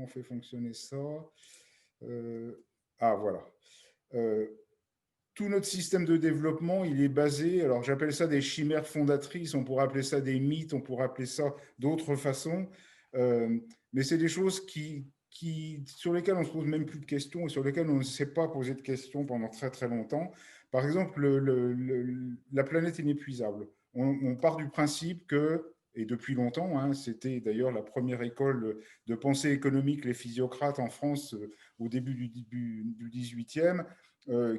comment on fait fonctionner ça? Ah, voilà. Euh, tout notre système de développement, il est basé, alors j'appelle ça des chimères fondatrices, on pourrait appeler ça des mythes, on pourrait appeler ça d'autres façons, mais c'est des choses sur lesquelles on ne se pose même plus de questions et sur lesquelles on ne s'est pas posé de questions pendant très très longtemps. Par exemple, la planète inépuisable. On part du principe que, et depuis longtemps, hein, c'était d'ailleurs la première école de pensée économique, les physiocrates en France au début du 18e,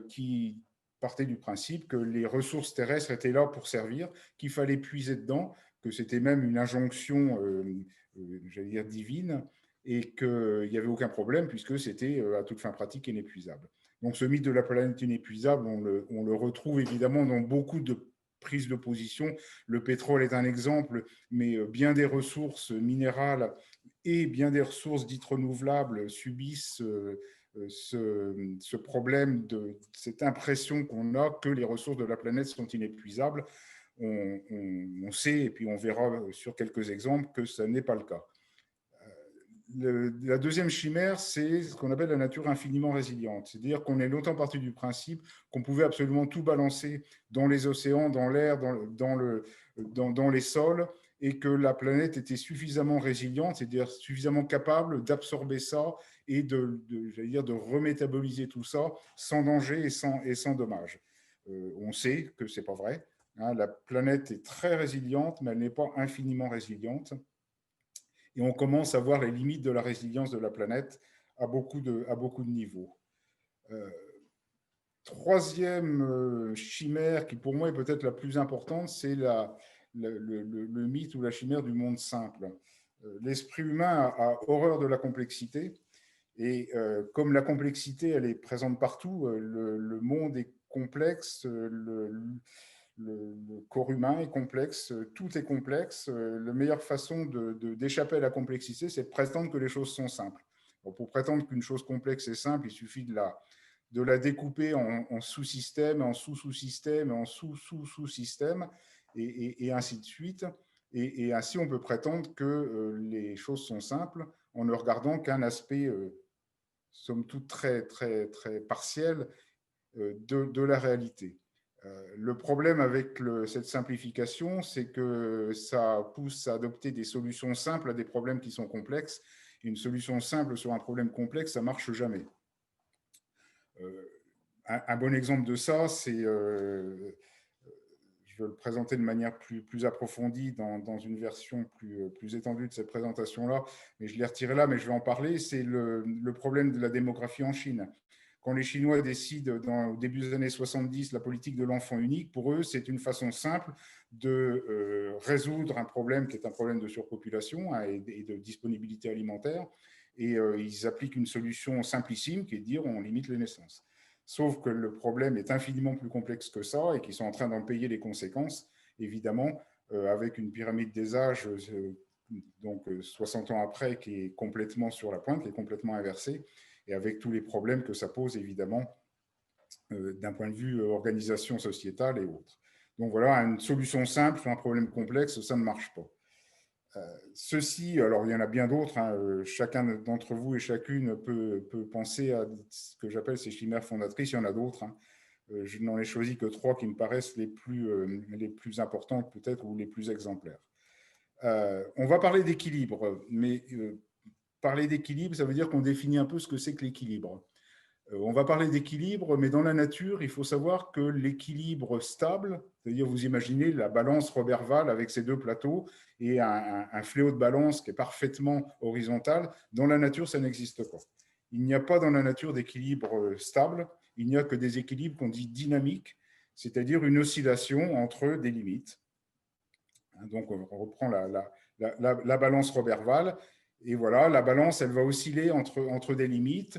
qui partait du principe que les ressources terrestres étaient là pour servir, qu'il fallait puiser dedans, que c'était même une injonction, j'allais dire, divine, et qu'il n'y avait aucun problème puisque c'était à toute fin pratique inépuisable. Donc ce mythe de la planète inépuisable, on le retrouve évidemment dans beaucoup de prises de position. Le pétrole est un exemple, mais bien des ressources minérales et bien des ressources dites renouvelables subissent ce problème de cette impression qu'on a que les ressources de la planète sont inépuisables. On sait, et puis on verra sur quelques exemples, que ce n'est pas le cas. La deuxième chimère, c'est ce qu'on appelle la nature infiniment résiliente. C'est-à-dire qu'on est longtemps parti du principe qu'on pouvait absolument tout balancer dans les océans, dans l'air, dans les sols, et que la planète était suffisamment résiliente, c'est-à-dire suffisamment capable d'absorber ça et j'allais dire, de remétaboliser tout ça sans danger et sans dommage. On sait que ce n'est pas vrai. Hein, la planète est très résiliente, mais elle n'est pas infiniment résiliente. Et on commence à voir les limites de la résilience de la planète à beaucoup de niveaux. Euh, troisième chimère, qui pour moi est peut-être la plus importante, c'est le mythe ou la chimère du monde simple. L'esprit humain a horreur de la complexité, et comme la complexité, elle est présente partout, le monde est complexe, le corps humain est complexe, tout est complexe. La meilleure façon d'échapper à la complexité, c'est de prétendre que les choses sont simples. Bon, pour prétendre qu'une chose complexe est simple, il suffit de la découper en sous-systèmes, en sous-sous-systèmes, en sous-sous-sous-systèmes, et ainsi de suite. Et ainsi, on peut prétendre que les choses sont simples en ne regardant qu'un aspect, somme toute, très, très, très partiel de la réalité. Le problème avec cette simplification, c'est que ça pousse à adopter des solutions simples à des problèmes qui sont complexes. Une solution simple sur un problème complexe, ça ne marche jamais. Un bon exemple de ça, c'est, je vais le présenter de manière plus approfondie dans une version plus étendue de cette présentation-là, mais je l'ai retiré là, mais je vais en parler, c'est le problème de la démographie en Chine. Quand les Chinois décident, au début des années 70, la politique de l'enfant unique, pour eux, c'est une façon simple de résoudre un problème qui est un problème de surpopulation, hein, et de disponibilité alimentaire. Et ils appliquent une solution simplissime qui est de dire on limite les naissances. Sauf que le problème est infiniment plus complexe que ça et qu'ils sont en train d'en payer les conséquences, évidemment, avec une pyramide des âges, donc 60 ans après, qui est complètement sur la pointe, qui est complètement inversée, et avec tous les problèmes que ça pose, évidemment, d'un point de vue organisation sociétale et autres. Donc voilà, une solution simple sur un problème complexe, ça ne marche pas. Ceci, alors il y en a bien d'autres, hein, chacun d'entre vous et chacune peut penser à ce que j'appelle ces chimères fondatrices, il y en a d'autres. Hein. Je n'en ai choisi que trois qui me paraissent les plus importantes peut-être ou les plus exemplaires. On va parler d'équilibre, mais parler d'équilibre, ça veut dire qu'on définit un peu ce que c'est que l'équilibre. On va parler d'équilibre, mais dans la nature, il faut savoir que l'équilibre stable, c'est-à-dire vous imaginez la balance Roberval avec ses deux plateaux et un fléau de balance qui est parfaitement horizontal, dans la nature, ça n'existe pas. Il n'y a pas dans la nature d'équilibre stable, il n'y a que des équilibres qu'on dit dynamiques, c'est-à-dire une oscillation entre des limites. Donc on reprend la balance Roberval, et voilà, la balance, elle va osciller entre des limites.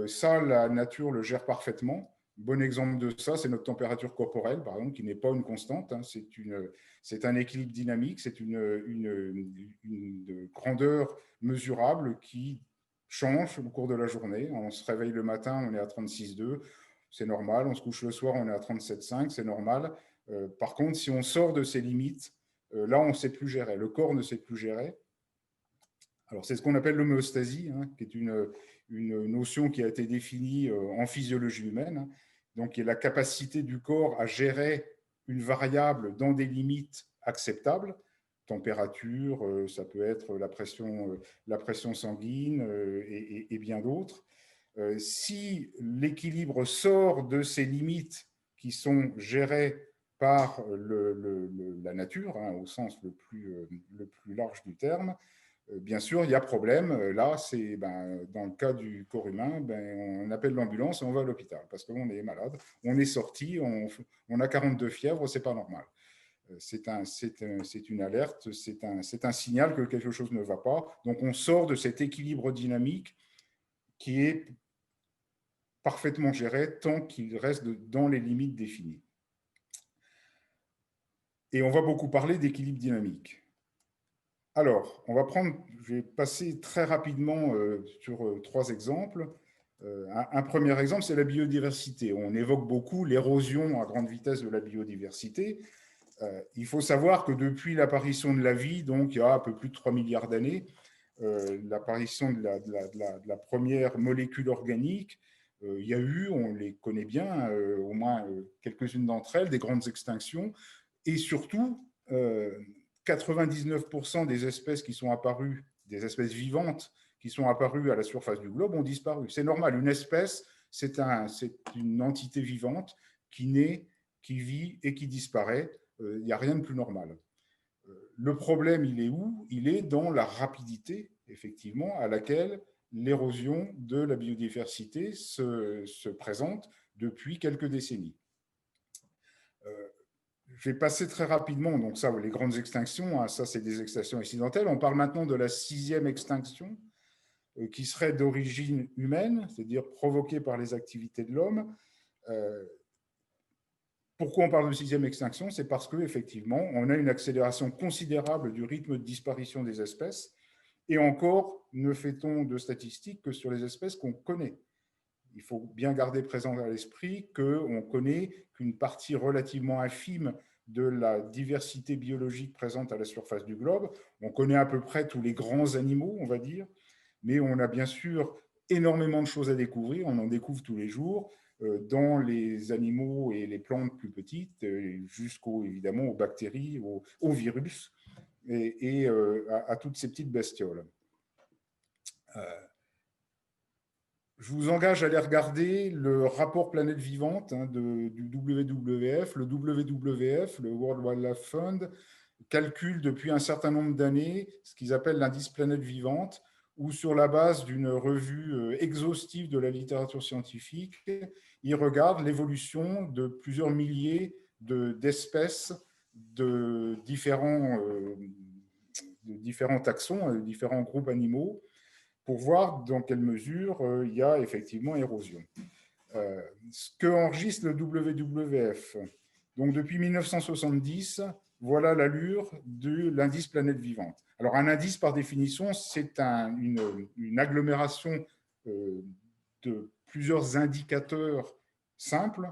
Ça, la nature le gère parfaitement. Bon exemple de ça, c'est notre température corporelle, par exemple, qui n'est pas une constante. Hein, c'est un équilibre dynamique, c'est une grandeur mesurable qui change au cours de la journée. On se réveille le matin, on est à 36,2, c'est normal. On se couche le soir, on est à 37,5, c'est normal. Par contre, si on sort de ces limites, là, on ne sait plus gérer. Le corps ne sait plus gérer. Alors, c'est ce qu'on appelle l'homéostasie, hein, qui est une notion qui a été définie en physiologie humaine, hein, donc qui est la capacité du corps à gérer une variable dans des limites acceptables, température, ça peut être la pression sanguine et bien d'autres. Si l'équilibre sort de ces limites qui sont gérées par la nature, hein, au sens le plus large du terme, bien sûr, il y a problème. Là, c'est dans le cas du corps humain, on appelle l'ambulance et on va à l'hôpital parce qu'on est malade. On est sorti, on a 42 fièvres, c'est pas normal. C'est une alerte, c'est un signal que quelque chose ne va pas. Donc, on sort de cet équilibre dynamique qui est parfaitement géré tant qu'il reste dans les limites définies. Et on va beaucoup parler d'équilibre dynamique. Alors, je vais passer très rapidement sur 3 exemples. Un premier exemple, c'est la biodiversité. On évoque beaucoup l'érosion à grande vitesse de la biodiversité. Il faut savoir que depuis l'apparition de la vie, donc il y a un peu plus de 3 milliards d'années, l'apparition de la première molécule organique, il y a eu, on les connaît bien, au moins quelques-unes d'entre elles, des grandes extinctions, et surtout, 99% des espèces qui sont apparues, des espèces vivantes qui sont apparues à la surface du globe ont disparu. C'est normal, une espèce, c'est une entité vivante qui naît, qui vit et qui disparaît. Il n'y a rien de plus normal. Le problème, il est où? Il est dans la rapidité, effectivement, à laquelle l'érosion de la biodiversité se présente depuis quelques décennies. Je vais passer très rapidement, donc ça, les grandes extinctions, hein, ça c'est des extinctions accidentelles. On parle maintenant de la 6e extinction, qui serait d'origine humaine, c'est-à-dire provoquée par les activités de l'homme. Pourquoi on parle de 6e extinction? C'est parce qu'effectivement, on a une accélération considérable du rythme de disparition des espèces, et encore ne fait-on de statistiques que sur les espèces qu'on connaît. Il faut bien garder présent à l'esprit qu'on connaît qu'une partie relativement infime de la diversité biologique présente à la surface du globe. On connaît à peu près tous les grands animaux, on va dire, mais on a bien sûr énormément de choses à découvrir, on en découvre tous les jours, dans les animaux et les plantes plus petites, évidemment aux bactéries, aux virus et à toutes ces petites bestioles. Je vous engage à aller regarder le rapport Planète Vivante, hein, du WWF. Le WWF, le World Wildlife Fund, calcule depuis un certain nombre d'années ce qu'ils appellent l'indice Planète Vivante, où sur la base d'une revue exhaustive de la littérature scientifique, ils regardent l'évolution de plusieurs milliers d'espèces de différents taxons, différents groupes animaux, pour voir dans quelle mesure il y a effectivement érosion. Ce que enregistre le WWF, donc depuis 1970, voilà l'allure de l'indice Planète Vivante. Alors un indice, par définition, c'est une agglomération de plusieurs indicateurs simples.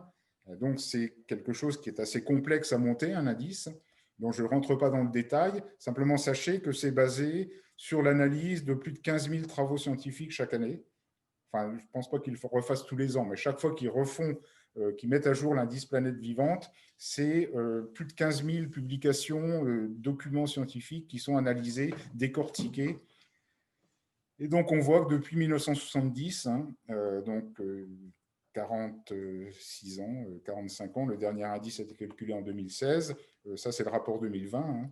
Donc c'est quelque chose qui est assez complexe à monter, un indice, dont je ne rentre pas dans le détail. Simplement sachez que c'est basé sur l'analyse de plus de 15 000 travaux scientifiques chaque année. Enfin, je ne pense pas qu'ils refassent tous les ans, mais chaque fois qu'ils refont, qu'ils mettent à jour l'indice Planète Vivante, c'est plus de 15 000 publications, documents scientifiques qui sont analysés, décortiqués. Et donc, on voit que depuis 1970, hein, donc 46 ans, 45 ans, le dernier indice a été calculé en 2016, ça c'est le rapport 2020, hein,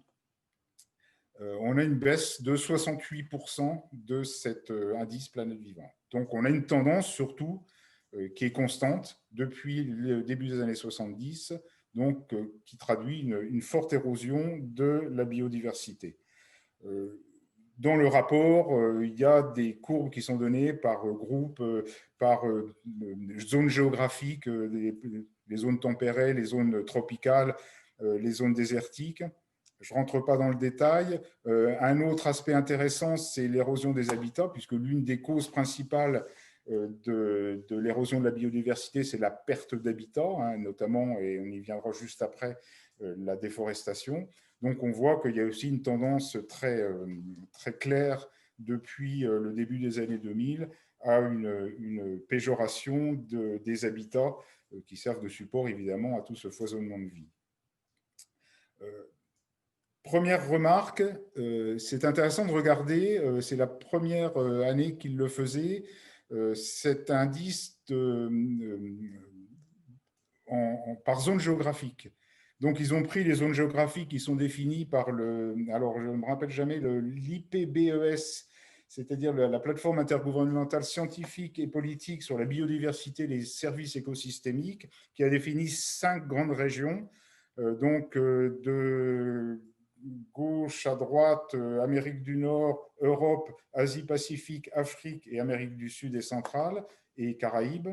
on a une baisse de 68% de cet indice Planète Vivante. Donc, on a une tendance surtout qui est constante depuis le début des années 70, donc qui traduit une forte érosion de la biodiversité. Dans le rapport, il y a des courbes qui sont données par groupe, par zone géographique, les zones tempérées, les zones tropicales, les zones désertiques. Je ne rentre pas dans le détail. Un autre aspect intéressant, c'est l'érosion des habitats, puisque l'une des causes principales de l'érosion de la biodiversité, c'est la perte d'habitat, hein, notamment, et on y viendra juste après, la déforestation. Donc, on voit qu'il y a aussi une tendance très claire depuis le début des années 2000 à une péjoration des habitats qui servent de support évidemment à tout ce foisonnement de vie. Première remarque, c'est intéressant de regarder, c'est la première année qu'il le faisait, cet indice par zone géographique. Donc, ils ont pris les zones géographiques qui sont définies par alors je ne me rappelle jamais, l'IPBES, c'est-à-dire la plateforme intergouvernementale scientifique et politique sur la biodiversité et les services écosystémiques, qui a défini 5 grandes régions, donc de gauche à droite, Amérique du Nord, Europe, Asie-Pacifique, Afrique et Amérique du Sud et centrale et Caraïbes.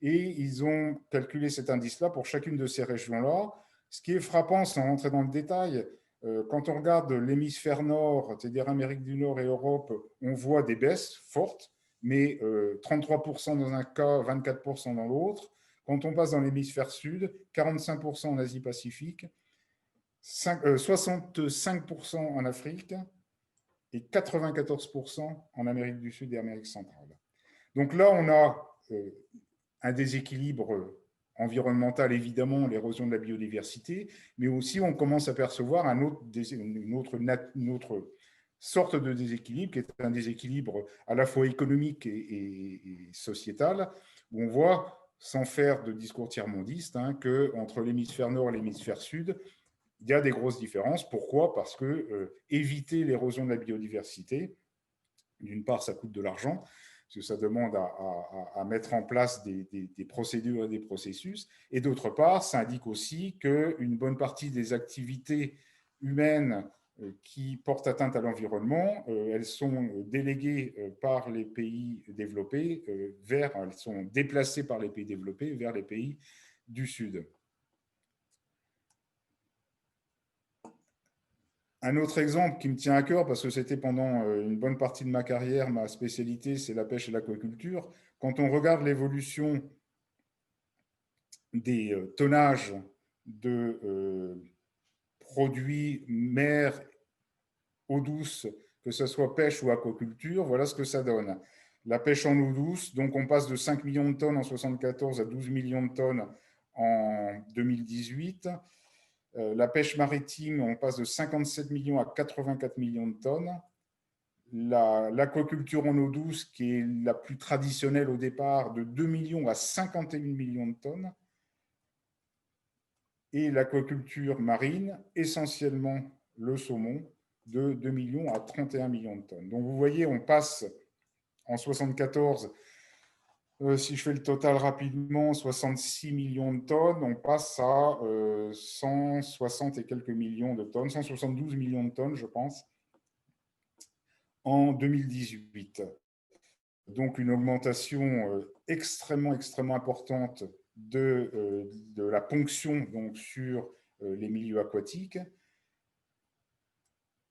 Et ils ont calculé cet indice-là pour chacune de ces régions-là. Ce qui est frappant, sans rentrer dans le détail, quand on regarde l'hémisphère nord, c'est-à-dire Amérique du Nord et Europe, on voit des baisses fortes, mais 33% dans un cas, 24% dans l'autre. Quand on passe dans l'hémisphère sud, 45% en Asie-Pacifique, 65% en Afrique et 94% en Amérique du Sud et Amérique centrale. Donc là, on a un déséquilibre environnemental, évidemment, l'érosion de la biodiversité, mais aussi on commence à percevoir une autre sorte de déséquilibre, qui est un déséquilibre à la fois économique et sociétal, où on voit, sans faire de discours tiers-mondiste, qu'entre l'hémisphère nord et l'hémisphère sud, il y a des grosses différences. Pourquoi? Parce que éviter l'érosion de la biodiversité, d'une part, ça coûte de l'argent, parce que ça demande à mettre en place des procédures et des processus, et d'autre part, ça indique aussi qu'une bonne partie des activités humaines qui portent atteinte à l'environnement, elles sont déléguées par les pays développés elles sont déplacées par les pays développés vers les pays du Sud. Un autre exemple qui me tient à cœur, parce que c'était pendant une bonne partie de ma carrière, ma spécialité, c'est la pêche et l'aquaculture. Quand on regarde l'évolution des tonnages de produits mer, eau douce, que ce soit pêche ou aquaculture, voilà ce que ça donne. La pêche en eau douce, donc on passe de 5 millions de tonnes en 1974 à 12 millions de tonnes en 2018. La pêche maritime, on passe de 57 millions à 84 millions de tonnes. L'aquaculture en eau douce, qui est la plus traditionnelle au départ, de 2 millions à 51 millions de tonnes. Et l'aquaculture marine, essentiellement le saumon, de 2 millions à 31 millions de tonnes. Donc vous voyez, on passe en 74, si je fais le total rapidement, 66 millions de tonnes, on passe à 160 et quelques millions de tonnes, 172 millions de tonnes, je pense, en 2018. Donc une augmentation extrêmement importante de la ponction donc, sur les milieux aquatiques.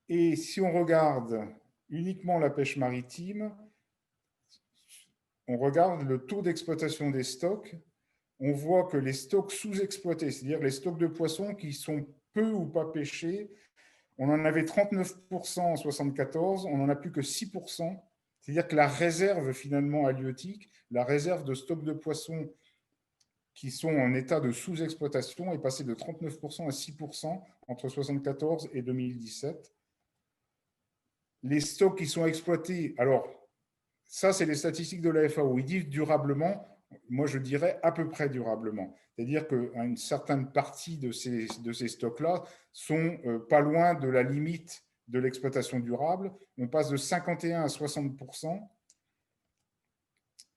Et si on regarde uniquement la pêche maritime, on regarde le taux d'exploitation des stocks, on voit que les stocks sous-exploités, c'est-à-dire les stocks de poissons qui sont peu ou pas pêchés, on en avait 39% en 1974, on n'en a plus que 6%. C'est-à-dire que la réserve finalement halieutique, la réserve de stocks de poissons qui sont en état de sous-exploitation est passée de 39% à 6% entre 1974 et 2017. Les stocks qui sont exploités, alors ça c'est les statistiques de la FAO, ils disent durablement, moi je dirais à peu près durablement. C'est-à-dire qu'une certaine partie de ces stocks-là sont pas loin de la limite de l'exploitation durable. On passe de 51 à 60%.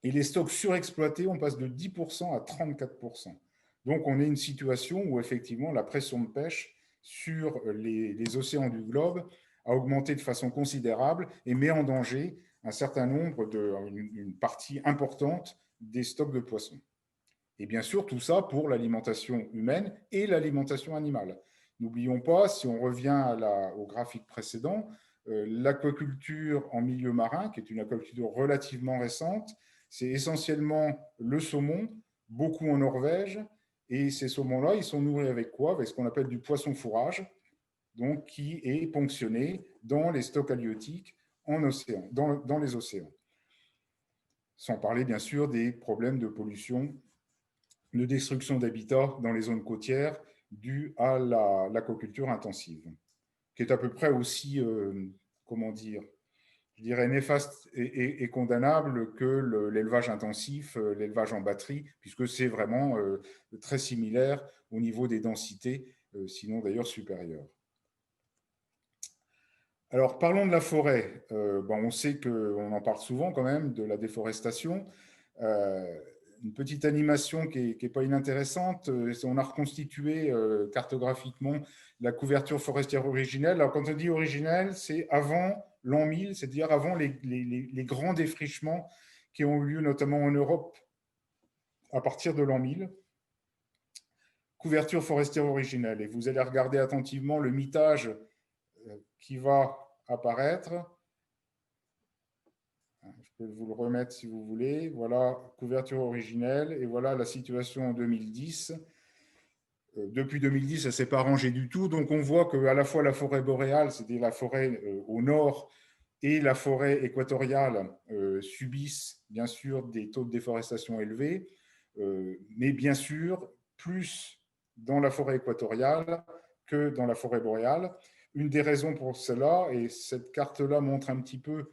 Et les stocks surexploités, on passe de 10% à 34%. Donc on est une situation où effectivement la pression de pêche sur les océans du globe a augmenté de façon considérable et met en danger un certain nombre, une partie importante des stocks de poissons. Et bien sûr, tout ça pour l'alimentation humaine et l'alimentation animale. N'oublions pas, si on revient au graphique précédent, l'aquaculture en milieu marin, qui est une aquaculture relativement récente, c'est essentiellement le saumon, beaucoup en Norvège, et ces saumons-là, ils sont nourris avec quoi? Avec ce qu'on appelle du poisson fourrage, donc qui est ponctionné dans les stocks halieutiques en océan, dans les océans. Sans parler bien sûr des problèmes de pollution, de destruction d'habitats dans les zones côtières dues à l'aquaculture intensive, qui est à peu près aussi, comment dire, je dirais néfaste et condamnable que l'élevage intensif, l'élevage en batterie, puisque c'est vraiment très similaire au niveau des densités, sinon d'ailleurs supérieures. Alors, parlons de la forêt. On sait qu'on en parle souvent quand même, de la déforestation. Une petite animation qui n'est pas inintéressante, on a reconstitué cartographiquement la couverture forestière originelle. Alors, quand on dit originelle, c'est avant l'an 1000, c'est-à-dire avant les grands défrichements qui ont eu lieu notamment en Europe à partir de l'an 1000. Couverture forestière originelle. Et vous allez regarder attentivement le mitage qui va apparaître. Je peux vous le remettre si vous voulez. Voilà, couverture originelle. Et voilà la situation en 2010. Depuis 2010, ça ne s'est pas arrangé du tout. Donc, on voit qu'à la fois la forêt boréale, c'est-à-dire la forêt au nord, et la forêt équatoriale subissent bien sûr des taux de déforestation élevés. Mais bien sûr, plus dans la forêt équatoriale que dans la forêt boréale. Une des raisons pour cela, et cette carte-là montre un petit peu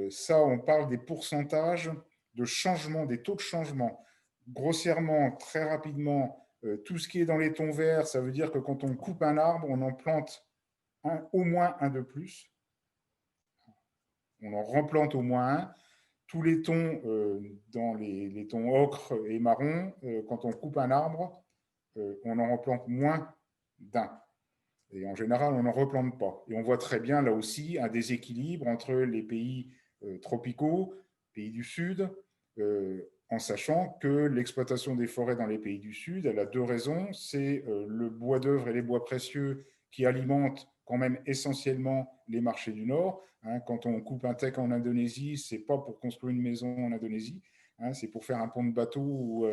ça, on parle des pourcentages de changement, des taux de changement. Grossièrement, très rapidement, tout ce qui est dans les tons verts, ça veut dire que quand on coupe un arbre, on en plante au moins un de plus. On en replante au moins un. Tous les tons, dans les tons ocre et marron, quand on coupe un arbre, on en replante moins d'un. Et en général, on n'en replante pas. Et on voit très bien là aussi un déséquilibre entre les pays tropicaux, pays du Sud, en sachant que l'exploitation des forêts dans les pays du Sud, elle a deux raisons. C'est le bois d'œuvre et les bois précieux qui alimentent quand même essentiellement les marchés du Nord. Quand on coupe un teck en Indonésie, ce n'est pas pour construire une maison en Indonésie, c'est pour faire un pont de bateau ou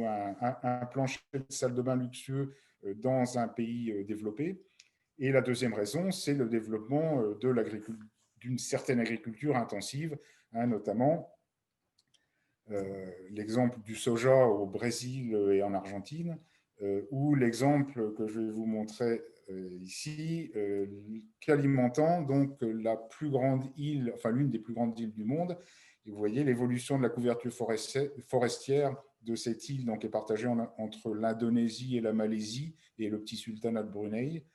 un plancher de salle de bain luxueux dans un pays développé. Et la deuxième raison, c'est le développement d'une certaine agriculture intensive, notamment l'exemple du soja au Brésil et en Argentine, ou l'exemple que je vais vous montrer ici, Kalimantan, donc la plus grande île, enfin l'une des plus grandes îles du monde. Et vous voyez l'évolution de la couverture forestière de cette île, donc, est partagée entre l'Indonésie et la Malaisie et le petit sultanat de Brunei,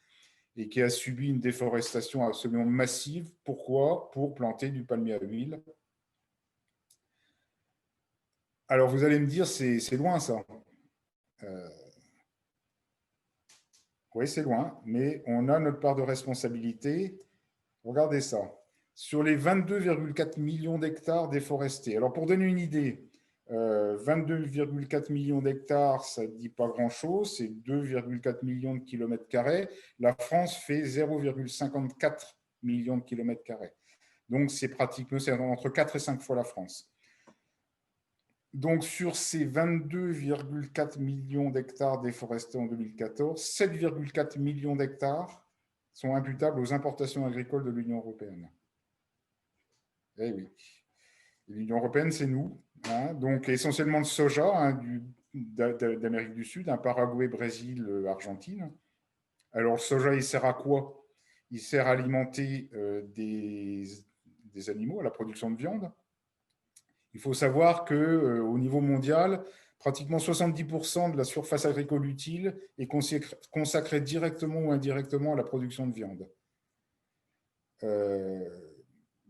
et qui a subi une déforestation absolument massive. Pourquoi? Pour planter du palmier à huile. Alors, vous allez me dire, c'est loin ça. Oui, c'est loin, mais on a notre part de responsabilité. Regardez ça. Sur les 22,4 millions d'hectares déforestés. Alors, pour donner une idée, 22,4 millions d'hectares, ça ne dit pas grand-chose, c'est 2,4 millions de kilomètres carrés. La France fait 0,54 millions de kilomètres carrés. Donc, c'est pratiquement entre 4 et 5 fois la France. Donc, sur ces 22,4 millions d'hectares déforestés en 2014, 7,4 millions d'hectares sont imputables aux importations agricoles de l'Union européenne. Eh oui. L'Union européenne, c'est nous. Donc, essentiellement le soja d'Amérique du Sud, Paraguay, Brésil, Argentine. Alors, le soja, il sert à quoi? Il sert à alimenter des animaux, à la production de viande. Il faut savoir qu'au niveau mondial, pratiquement 70% de la surface agricole utile est consacrée directement ou indirectement à la production de viande.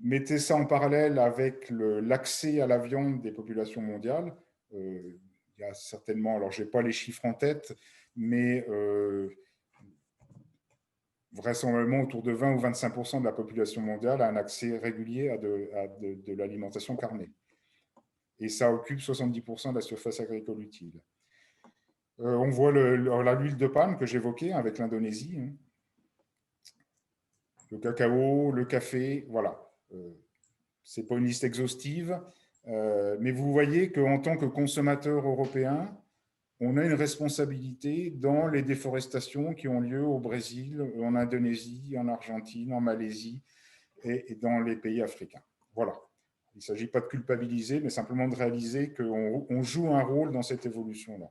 Mettez ça en parallèle avec l'accès à la viande des populations mondiales. Il y a certainement, alors je n'ai pas les chiffres en tête, mais vraisemblablement autour de 20 ou 25% de la population mondiale a un accès régulier à de l'alimentation carnée. Et ça occupe 70% de la surface agricole utile. On voit l'huile de palme que j'évoquais avec l'Indonésie, le cacao, le café, voilà. Ce n'est pas une liste exhaustive, mais vous voyez qu'en tant que consommateur européen, on a une responsabilité dans les déforestations qui ont lieu au Brésil, en Indonésie, en Argentine, en Malaisie, et dans les pays africains. Voilà. Il ne s'agit pas de culpabiliser, mais simplement de réaliser qu'on joue un rôle dans cette évolution-là.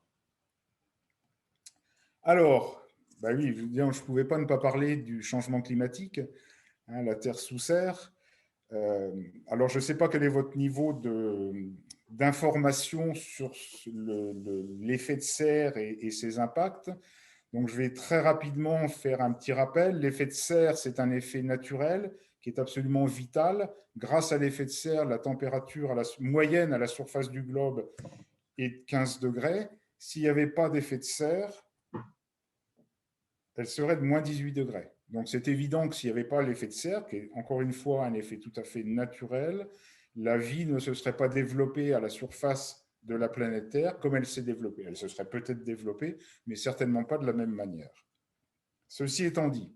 Alors, bah oui, je ne pouvais pas ne pas parler du changement climatique, hein, la Terre sous serre. Alors, je ne sais pas quel est votre niveau d'information sur l'effet de serre et ses impacts. Donc, je vais très rapidement faire un petit rappel. L'effet de serre, c'est un effet naturel qui est absolument vital. Grâce à l'effet de serre, la température moyenne à la surface du globe est de 15 degrés. S'il n'y avait pas d'effet de serre, elle serait de moins 18 degrés. Donc, c'est évident que s'il n'y avait pas l'effet de serre, qui est encore une fois un effet tout à fait naturel, la vie ne se serait pas développée à la surface de la planète Terre comme elle s'est développée. Elle se serait peut-être développée, mais certainement pas de la même manière. Ceci étant dit,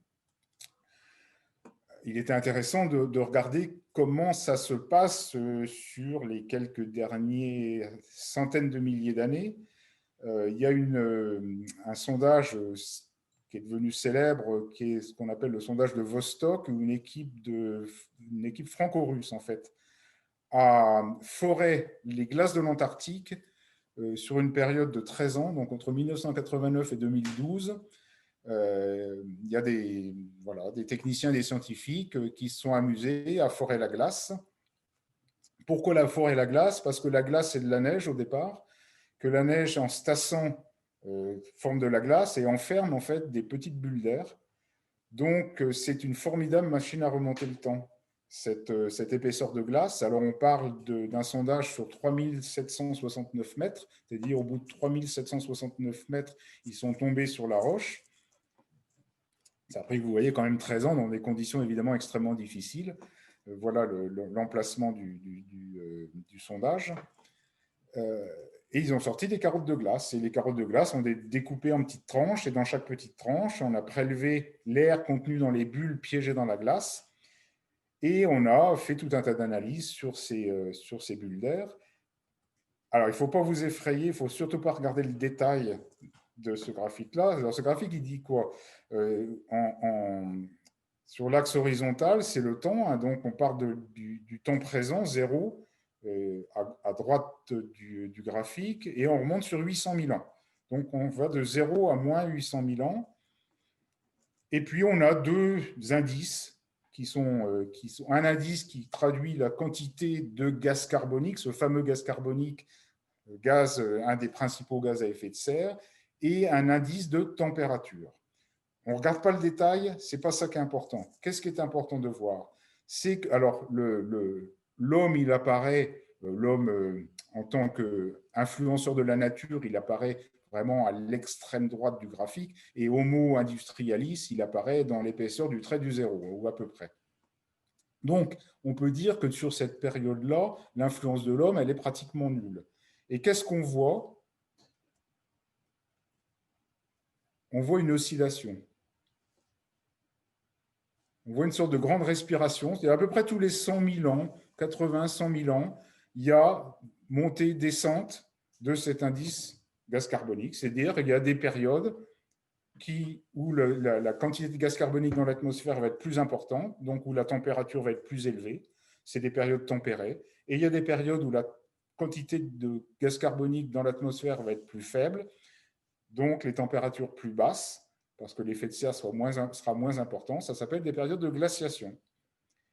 il était intéressant de regarder comment ça se passe sur les quelques dernières centaines de milliers d'années. Il y a un sondage qui est devenu célèbre, qui est ce qu'on appelle le sondage de Vostok, où une équipe franco-russe, en fait, a foré les glaces de l'Antarctique sur une période de 13 ans, donc entre 1989 et 2012. Il y a des techniciens, des scientifiques qui se sont amusés à forer la glace. Pourquoi la forer la glace? Parce que la glace, c'est de la neige au départ, que la neige, en se tassant, forme de la glace et enferme en fait des petites bulles d'air. Donc, c'est une formidable machine à remonter le temps, cette épaisseur de glace. Alors, on parle d'un sondage sur 3769 mètres, c'est-à-dire au bout de 3769 mètres, ils sont tombés sur la roche. Ça a pris, vous voyez, quand même 13 ans dans des conditions évidemment extrêmement difficiles. Voilà l'emplacement du sondage. Et ils ont sorti des carottes de glace. Et les carottes de glace, on les découpées en petites tranches. Et dans chaque petite tranche, on a prélevé l'air contenu dans les bulles piégées dans la glace. Et on a fait tout un tas d'analyses sur ces bulles d'air. Alors, il ne faut pas vous effrayer, il ne faut surtout pas regarder le détail de ce graphique-là. Alors, ce graphique, il dit quoi? Sur l'axe horizontal, c'est le temps. Hein, donc, on part du temps présent, 0, à droite du graphique, et on remonte sur 800 000 ans. Donc, on va de 0 à moins 800 000 ans. Et puis, on a deux indices qui sont un indice qui traduit la quantité de gaz carbonique, ce fameux gaz carbonique, un des principaux gaz à effet de serre, et un indice de température. On ne regarde pas le détail, ce n'est pas ça qui est important. Qu'est-ce qui est important de voir? C'est que, alors, l'homme, il apparaît, l'homme en tant qu'influenceur de la nature, il apparaît vraiment à l'extrême droite du graphique, et Homo industrialis, il apparaît dans l'épaisseur du trait du zéro, ou à peu près. Donc, on peut dire que sur cette période-là, l'influence de l'homme, elle est pratiquement nulle. Et qu'est-ce qu'on voit? On voit une oscillation. On voit une sorte de grande respiration. C'est à peu près tous les 100 000 ans, 80, 100 000 ans, il y a montée, descente de cet indice gaz carbonique. C'est-à-dire qu'il y a des périodes où la quantité de gaz carbonique dans l'atmosphère va être plus importante, donc où la température va être plus élevée. C'est des périodes tempérées. Et il y a des périodes où la quantité de gaz carbonique dans l'atmosphère va être plus faible, donc les températures plus basses, parce que l'effet de serre sera moins important. Ça s'appelle des périodes de glaciation.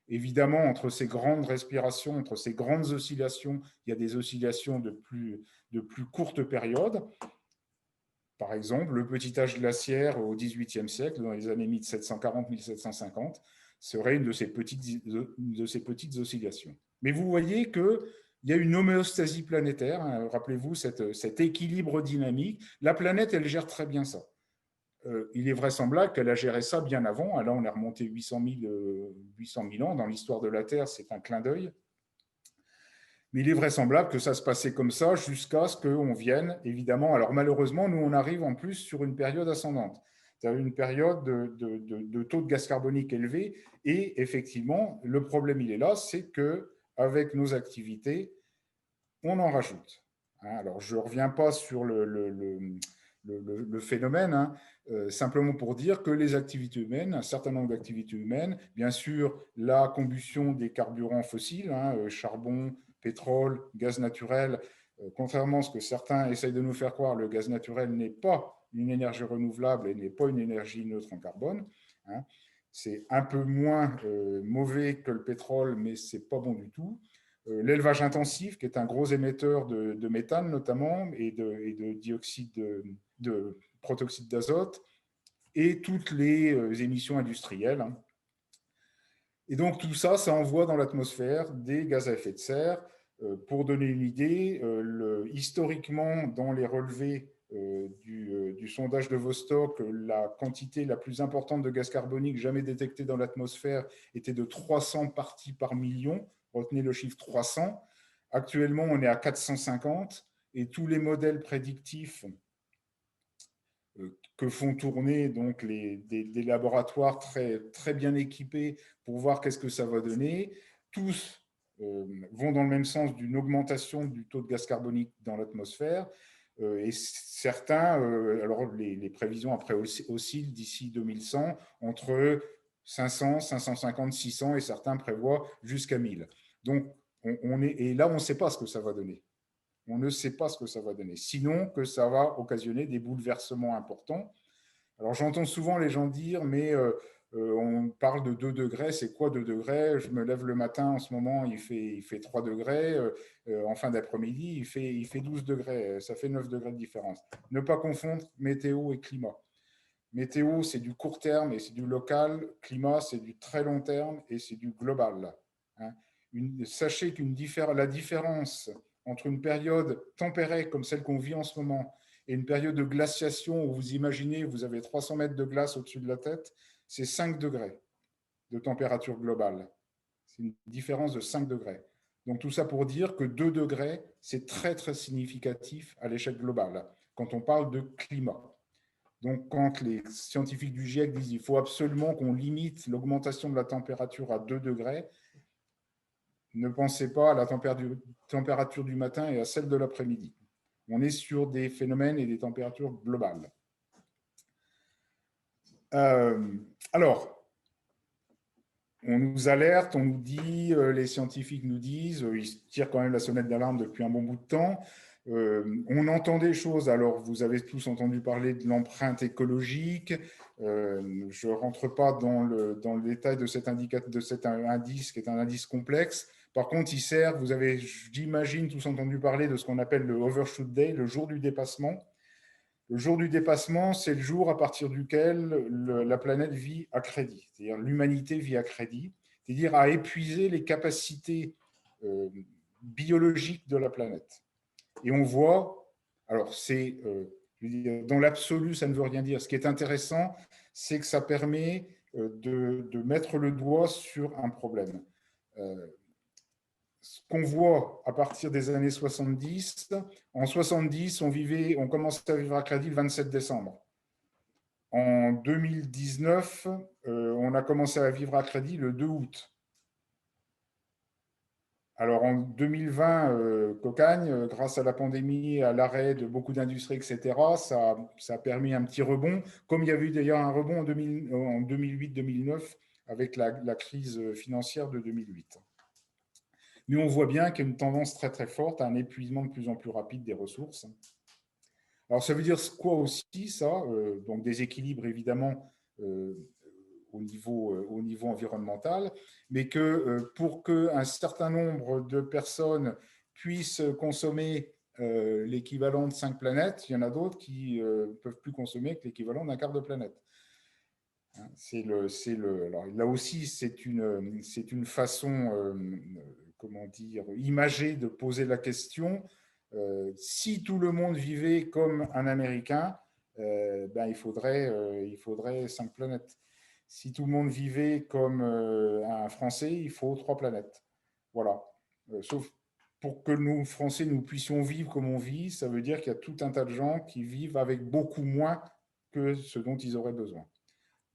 Évidemment, entre ces grandes respirations, entre ces grandes oscillations, il y a des oscillations de plus courtes périodes. Par exemple, le petit âge glaciaire au XVIIIe siècle, dans les années 1740-1750, serait une de ces petites oscillations. Mais vous voyez qu'il y a une homéostasie planétaire, hein, rappelez-vous cet équilibre dynamique. La planète, elle gère très bien ça. Il est vraisemblable qu'elle a géré ça bien avant. Là, on est remonté 800 000 ans. Dans l'histoire de la Terre, c'est un clin d'œil. Mais il est vraisemblable que ça se passait comme ça jusqu'à ce qu'on vienne, évidemment. Alors malheureusement, nous, on arrive en plus sur une période ascendante. C'est-à-dire une période de taux de gaz carbonique élevé. Et effectivement, le problème, il est là, c'est qu'avec nos activités, on en rajoute. Alors, je ne reviens pas sur le phénomène, hein, simplement pour dire que les activités humaines, un certain nombre d'activités humaines, bien sûr, la combustion des carburants fossiles, charbon, pétrole, gaz naturel, contrairement à ce que certains essayent de nous faire croire, le gaz naturel n'est pas une énergie renouvelable et n'est pas une énergie neutre en carbone. Hein. C'est un peu moins mauvais que le pétrole, mais ce n'est pas bon du tout. L'élevage intensif, qui est un gros émetteur de méthane notamment, et de dioxyde de protoxyde d'azote, et toutes les émissions industrielles. Hein. Et donc tout ça, ça envoie dans l'atmosphère des gaz à effet de serre. Pour donner une idée, historiquement, dans les relevés du sondage de Vostok, la quantité la plus importante de gaz carbonique jamais détectée dans l'atmosphère était de 300 parties par million. Retenez le chiffre 300. Actuellement, on est à 450 et tous les modèles prédictifs que font tourner donc des laboratoires très, très bien équipés pour voir qu'est-ce que ça va donner, tous vont dans le même sens d'une augmentation du taux de gaz carbonique dans l'atmosphère. Et certains, alors les prévisions après oscillent d'ici 2100 entre 500, 550, 600 et certains prévoient jusqu'à 1000. Donc, et là, on ne sait pas ce que ça va donner. On ne sait pas ce que ça va donner. Sinon, que ça va occasionner des bouleversements importants. Alors, j'entends souvent les gens dire, mais on parle de 2 degrés, c'est quoi 2 degrés? Je me lève le matin, en ce moment, il fait 3 degrés. En fin d'après-midi, il fait 12 degrés. Ça fait 9 degrés de différence. Ne pas confondre météo et climat. Météo, c'est du court terme et c'est du local. Climat, c'est du très long terme et c'est du global. Hein. Sachez la différence entre une période tempérée comme celle qu'on vit en ce moment et une période de glaciation où vous imaginez, vous avez 300 mètres de glace au-dessus de la tête, c'est 5 degrés de température globale. C'est une différence de 5 degrés. Donc tout ça pour dire que 2 degrés, c'est très très significatif à l'échelle globale quand on parle de climat. Donc, quand les scientifiques du GIEC disent qu'il faut absolument qu'on limite l'augmentation de la température à 2 degrés, ne pensez pas à la température du matin et à celle de l'après-midi. On est sur des phénomènes et des températures globales. Alors, on nous alerte, on nous dit, les scientifiques nous disent, ils tirent quand même la sonnette d'alarme depuis un bon bout de temps. On entend des choses, alors vous avez tous entendu parler de l'empreinte écologique. Je ne rentre pas dans le détail de cet indice qui est un indice complexe. Par contre, il sert, vous avez, j'imagine, tous entendu parler de ce qu'on appelle le Overshoot Day, le jour du dépassement. Le jour du dépassement, c'est le jour à partir duquel la planète vit à crédit, c'est-à-dire l'humanité vit à crédit, c'est-à-dire à épuiser les capacités biologiques de la planète. Et on voit, alors c'est, dans l'absolu, ça ne veut rien dire. Ce qui est intéressant, c'est que ça permet de mettre le doigt sur un problème. Ce qu'on voit à partir des années 70, en 70, on commençait à vivre à crédit le 27 décembre. En 2019, on a commencé à vivre à crédit le 2 août. Alors en 2020, cocagne, grâce à la pandémie, à l'arrêt de beaucoup d'industries, etc., ça a permis un petit rebond, comme il y a eu d'ailleurs un rebond en 2008-2009 avec la crise financière de 2008. Mais on voit bien qu'il y a une tendance très très forte à un épuisement de plus en plus rapide des ressources. Alors ça veut dire quoi aussi ça? Donc des équilibres évidemment au niveau environnemental, mais que pour qu'un certain nombre de personnes puissent consommer l'équivalent de 5 planètes, il y en a d'autres qui ne peuvent plus consommer que l'équivalent d'un quart de planète. Alors, là aussi, c'est une façon, comment dire, imagée de poser la question. Si tout le monde vivait comme un Américain, ben, il faudrait 5 planètes. Si tout le monde vivait comme un Français, il faut 3 planètes. Voilà. Sauf pour que nous, Français, nous puissions vivre comme on vit, ça veut dire qu'il y a tout un tas de gens qui vivent avec beaucoup moins que ce dont ils auraient besoin.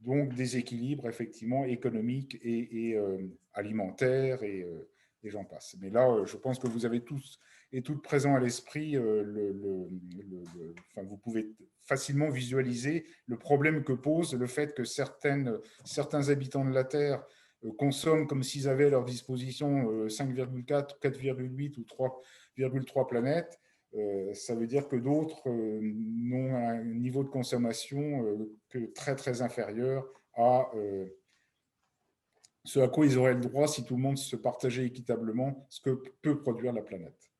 Donc, des équilibres, effectivement, économiques et alimentaires et et j'en passe. Mais là, je pense que vous avez tous et toutes présents à l'esprit, enfin, vous pouvez facilement visualiser le problème que pose le fait que certains habitants de la Terre consomment comme s'ils avaient à leur disposition 5,4, 4,8 ou 3,3 planètes. Ça veut dire que d'autres n'ont un niveau de consommation que très très inférieur à ce à quoi ils auraient le droit si tout le monde se partageait équitablement ce que peut produire la planète.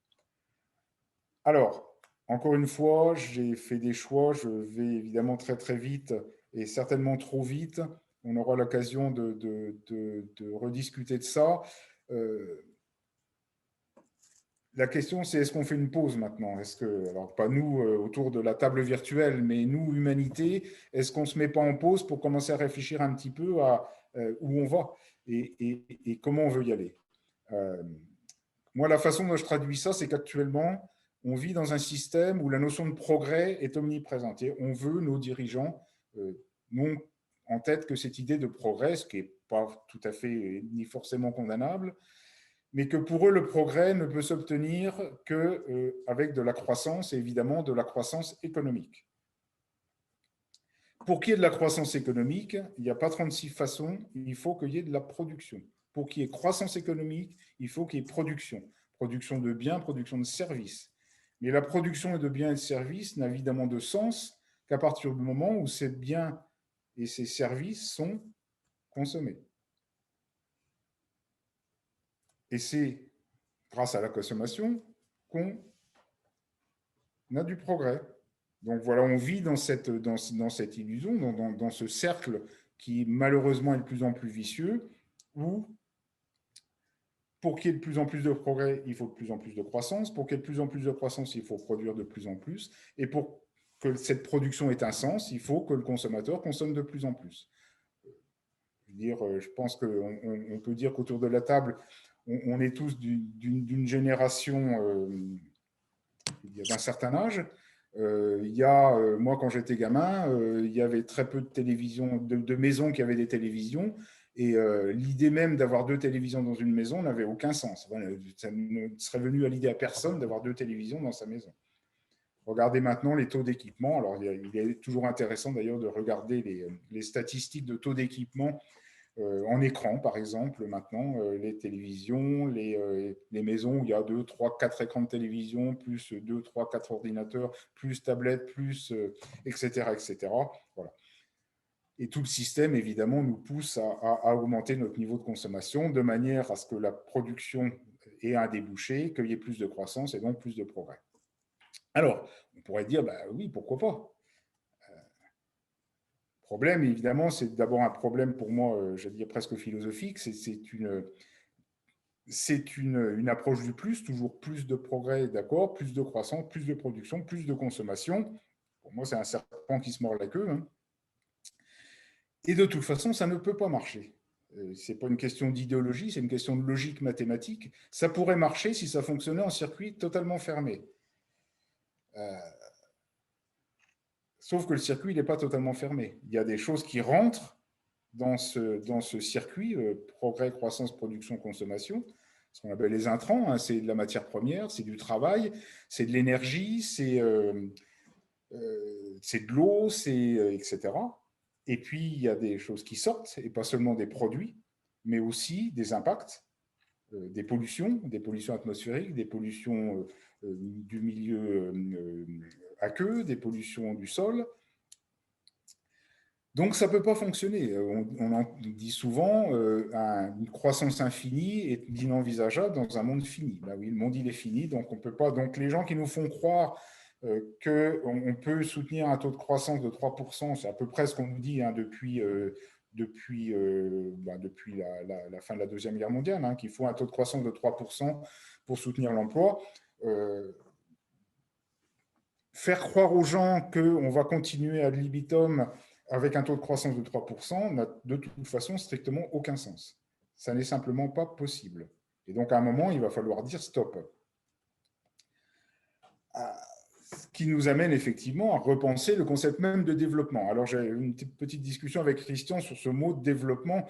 Alors, encore une fois, j'ai fait des choix, je vais évidemment très très vite et certainement trop vite. On aura l'occasion de rediscuter de ça. La question, c'est est-ce qu'on fait une pause maintenant? Est-ce que, alors pas nous autour de la table virtuelle, mais nous, humanité, est-ce qu'on ne se met pas en pause pour commencer à réfléchir un petit peu à où on va et comment on veut y aller? Moi, la façon dont je traduis ça, c'est qu'actuellement, on vit dans un système où la notion de progrès est omniprésente. Et on veut, nos dirigeants, n'ont en tête que cette idée de progrès, ce qui n'est pas tout à fait ni forcément condamnable, mais que pour eux, le progrès ne peut s'obtenir qu'avec de la croissance, et évidemment de la croissance économique. Pour qu'il y ait de la croissance économique, il n'y a pas 36 façons, il faut qu'il y ait de la production. Pour qu'il y ait croissance économique, il faut qu'il y ait production. Production de biens, production de services. Mais la production de biens et de services n'a évidemment de sens qu'à partir du moment où ces biens et ces services sont consommés. Et c'est grâce à la consommation qu'on a du progrès. Donc voilà, on vit dans cette illusion, dans ce cercle qui malheureusement est de plus en plus vicieux, où pour qu'il y ait de plus en plus de progrès, il faut de plus en plus de croissance. Pour qu'il y ait de plus en plus de croissance, il faut produire de plus en plus. Et pour que cette production ait un sens, il faut que le consommateur consomme de plus en plus. Je veux dire, je pense qu'on peut dire qu'autour de la table, on est tous d'une génération d'un certain âge. Moi, quand j'étais gamin, il y avait très peu de télévisions, de maisons qui avaient des télévisions. Et l'idée même d'avoir deux télévisions dans une maison n'avait aucun sens. Voilà, ça ne serait venu à l'idée à personne d'avoir deux télévisions dans sa maison. Regardez maintenant les taux d'équipement. Alors, il est toujours intéressant d'ailleurs de regarder les statistiques de taux d'équipement en écran, par exemple, maintenant, les télévisions, les maisons où il y a 2, 3, 4 écrans de télévision, plus 2, 3, 4 ordinateurs, plus tablettes, plus, etc., etc. Voilà. Et tout le système, évidemment, nous pousse à augmenter notre niveau de consommation de manière à ce que la production ait un débouché, qu'il y ait plus de croissance et donc plus de progrès. Alors, on pourrait dire, bah oui, pourquoi pas? Problème, évidemment, c'est d'abord un problème pour moi, je dire presque philosophique, c'est une approche du plus, toujours plus de progrès, d'accord, plus de croissance, plus de production, plus de consommation. Pour moi, c'est un serpent qui se mord la queue. Hein. Et de toute façon, ça ne peut pas marcher. Ce n'est pas une question d'idéologie, c'est une question de logique mathématique. Ça pourrait marcher si ça fonctionnait en circuit totalement fermé. Sauf que le circuit n'est pas totalement fermé. Il y a des choses qui rentrent dans ce circuit, progrès, croissance, production, consommation, ce qu'on appelle les intrants, hein, c'est de la matière première, c'est du travail, c'est de l'énergie, c'est de l'eau, etc. Et puis, il y a des choses qui sortent, et pas seulement des produits, mais aussi des impacts, des pollutions atmosphériques, des pollutions du milieu aqueux, des pollutions du sol. Donc, ça ne peut pas fonctionner. On en dit souvent, une croissance infinie est inenvisageable dans un monde fini. Ben oui, le monde, il est fini, donc on peut pas. Donc, les gens qui nous font croire qu'on peut soutenir un taux de croissance de 3%, c'est à peu près ce qu'on nous dit hein, depuis la fin de la Deuxième Guerre mondiale, hein, qu'il faut un taux de croissance de 3% pour soutenir l'emploi. Faire croire aux gens qu'on va continuer ad libitum avec un taux de croissance de 3% n'a de toute façon strictement aucun sens. Ça n'est simplement pas possible. Et donc, à un moment, il va falloir dire stop. Ce qui nous amène effectivement à repenser le concept même de développement. Alors, j'ai eu une petite discussion avec Christian sur ce mot de développement.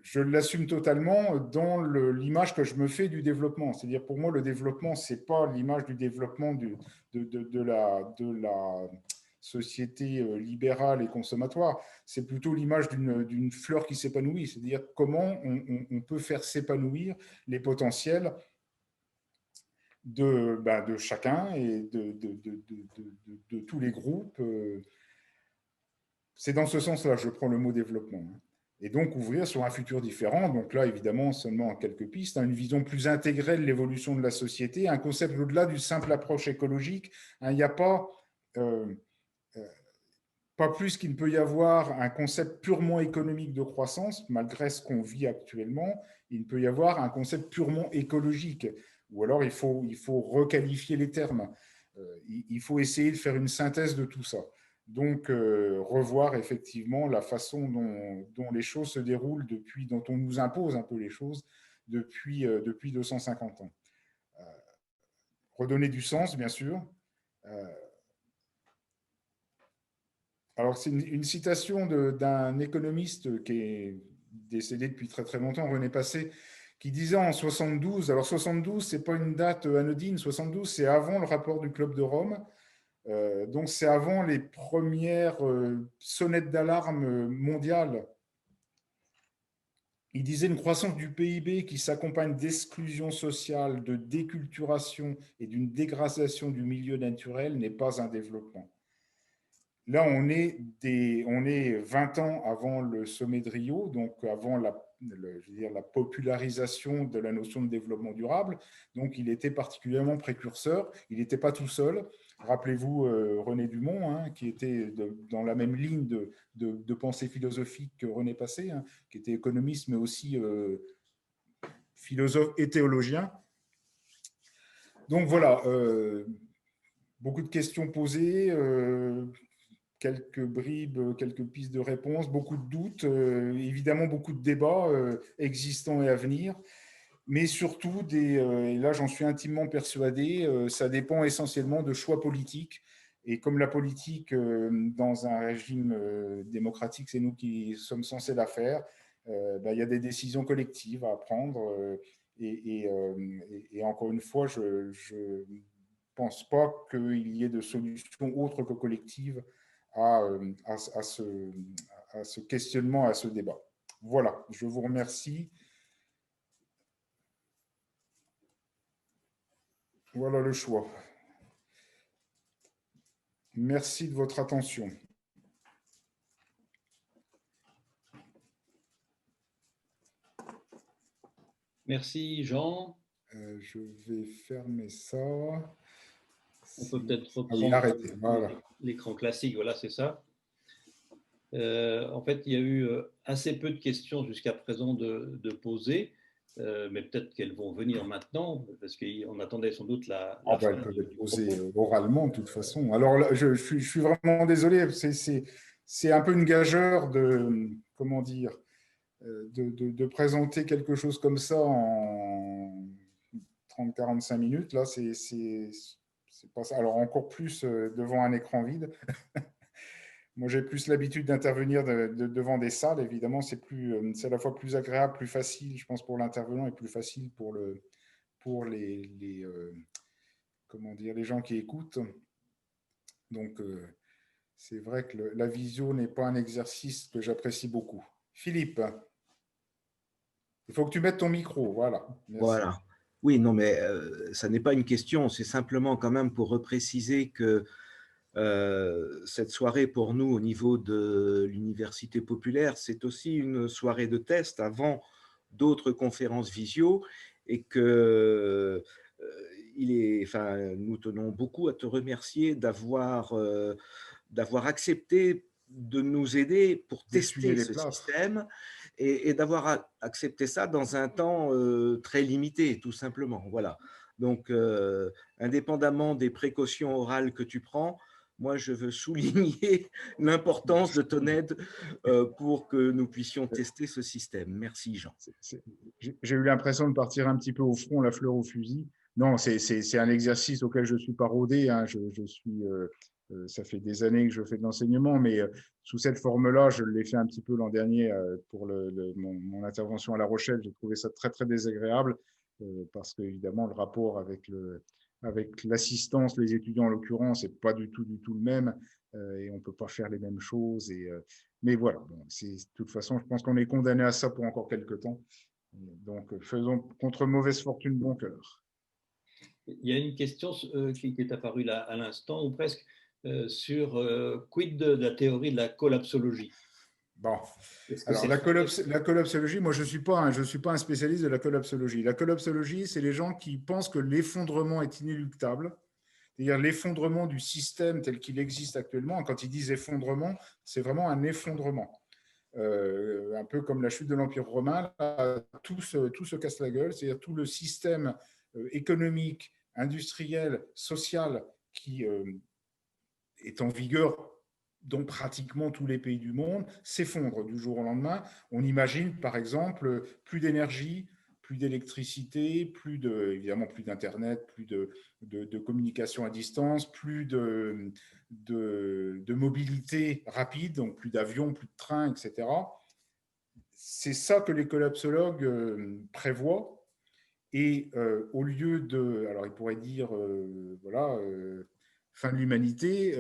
je l'assume totalement dans l'image que je me fais du développement. C'est-à-dire, pour moi, le développement, ce n'est pas l'image du développement de la société libérale et consommatoire, c'est plutôt l'image d'une fleur qui s'épanouit. C'est-à-dire comment on peut faire s'épanouir les potentiels de chacun et de tous les groupes. C'est dans ce sens-là que je prends le mot développement. Et donc ouvrir sur un futur différent. Donc là, évidemment, seulement quelques pistes, une vision plus intégrée de l'évolution de la société, un concept au-delà d'une simple approche écologique. Il n'y a pas plus qu'il ne peut y avoir un concept purement économique de croissance, malgré ce qu'on vit actuellement. Il ne peut y avoir un concept purement écologique. Ou alors, il faut requalifier les termes. Il faut essayer de faire une synthèse de tout ça. Donc, revoir effectivement la façon dont les choses se déroulent dont on nous impose un peu les choses depuis 250 ans. Redonner du sens, bien sûr. Alors, c'est une citation d'un économiste qui est décédé depuis très très longtemps, René Passé, qui disait en 72, alors 72, ce n'est pas une date anodine, 72, c'est avant le rapport du Club de Rome. Donc, c'est avant les premières sonnettes d'alarme mondiales. Il disait une croissance du PIB qui s'accompagne d'exclusion sociale, de déculturation et d'une dégradation du milieu naturel n'est pas un développement. Là, on est 20 ans avant le sommet de Rio, donc avant la popularisation de la notion de développement durable. Donc, il était particulièrement précurseur. Il n'était pas tout seul. Rappelez-vous René Dumont, hein, qui était dans la même ligne de pensée philosophique que René Passé, hein, qui était économiste, mais aussi philosophe et théologien. Donc voilà, beaucoup de questions posées. Quelques bribes, quelques pistes de réponse, beaucoup de doutes, évidemment beaucoup de débats existants et à venir, mais surtout, et là j'en suis intimement persuadé, ça dépend essentiellement de choix politiques. Et comme la politique, dans un régime démocratique, c'est nous qui sommes censés la faire, il y a des décisions collectives à prendre. Et encore une fois, je ne pense pas qu'il y ait de solution autre que collective à ce questionnement, à ce débat. Voilà, je vous remercie. Voilà le choix. Merci de votre attention. Merci Jean. Je vais fermer ça. On peut peut-être reprendre voilà. L'écran classique, voilà, c'est ça. En fait, il y a eu assez peu de questions jusqu'à présent de poser, mais peut-être qu'elles vont venir maintenant, parce qu'on attendait sans doute la fin. Elles peuvent être posées oralement, de toute façon. Alors, là, je suis vraiment désolé, c'est un peu une gageure comment dire, de présenter quelque chose comme ça en 30-45 minutes. Là, c'est pas ça. Alors, encore plus devant un écran vide. Moi, j'ai plus l'habitude d'intervenir devant des salles. Évidemment, c'est à la fois plus agréable, plus facile, je pense, pour l'intervenant et plus facile pour comment dire, les gens qui écoutent. Donc, c'est vrai que la visio n'est pas un exercice que j'apprécie beaucoup. Philippe, il faut que tu mettes ton micro. Voilà. Merci. Voilà. Oui, non, mais ça n'est pas une question. C'est simplement quand même pour repréciser que cette soirée pour nous au niveau de l'université populaire, c'est aussi une soirée de test avant d'autres conférences visio et que nous tenons beaucoup à te remercier d'avoir accepté de nous aider pour tester ce système et d'avoir accepté ça dans un temps très limité, tout simplement. Voilà. Donc, indépendamment des précautions orales que tu prends, moi, je veux souligner l'importance de ton aide pour que nous puissions tester ce système. Merci, Jean. J'ai eu l'impression de partir un petit peu au front, la fleur au fusil. Non, c'est un exercice auquel je ne suis pas rodé. Hein. Je suis Ça fait des années que je fais de l'enseignement, mais sous cette forme-là, je l'ai fait un petit peu l'an dernier pour mon intervention à La Rochelle. J'ai trouvé ça très, très désagréable parce qu'évidemment, le rapport avec l'assistance, les étudiants en l'occurrence, n'est pas du tout le même et on ne peut pas faire les mêmes choses. Mais voilà, bon, de toute façon, je pense qu'on est condamné à ça pour encore quelques temps. Donc, faisons contre mauvaise fortune bon cœur. Il y a une question qui est apparue là à l'instant, ou presque, sur quid de la théorie de la collapsologie. Bon, alors la collapsologie, moi je ne suis pas un spécialiste de la collapsologie. La collapsologie, c'est les gens qui pensent que l'effondrement est inéluctable, c'est-à-dire l'effondrement du système tel qu'il existe actuellement. Quand ils disent effondrement, c'est vraiment un effondrement. Un peu comme la chute de l'Empire romain, tout se casse la gueule, c'est-à-dire tout le système économique, industriel, social qui est en vigueur dans pratiquement tous les pays du monde, s'effondre du jour au lendemain. On imagine, par exemple, plus d'énergie, plus d'électricité, évidemment plus d'Internet, plus de communication à distance, plus de mobilité rapide, donc plus d'avions, plus de trains, etc. C'est ça que les collapsologues prévoient. Et au lieu alors ils pourraient dire, voilà, fin de l'humanité,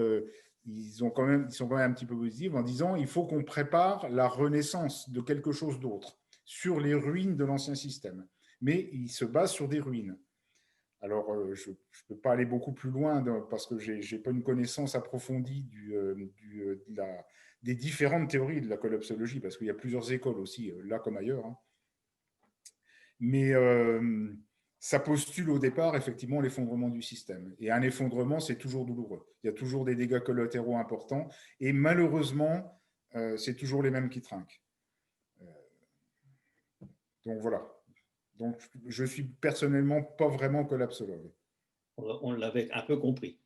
ils sont quand même un petit peu positifs en disant il faut qu'on prépare la renaissance de quelque chose d'autre sur les ruines de l'ancien système. Mais ils se basent sur des ruines. Alors, je ne peux pas aller beaucoup plus loin parce que je n'ai pas une connaissance approfondie des différentes théories de la collapsologie, parce qu'il y a plusieurs écoles aussi, là comme ailleurs. Hein. Mais ça postule au départ effectivement l'effondrement du système. Et un effondrement, c'est toujours douloureux. Il y a toujours des dégâts collatéraux importants. Et malheureusement, c'est toujours les mêmes qui trinquent. Donc voilà. Donc je suis personnellement pas vraiment collapsologue. On l'avait un peu compris.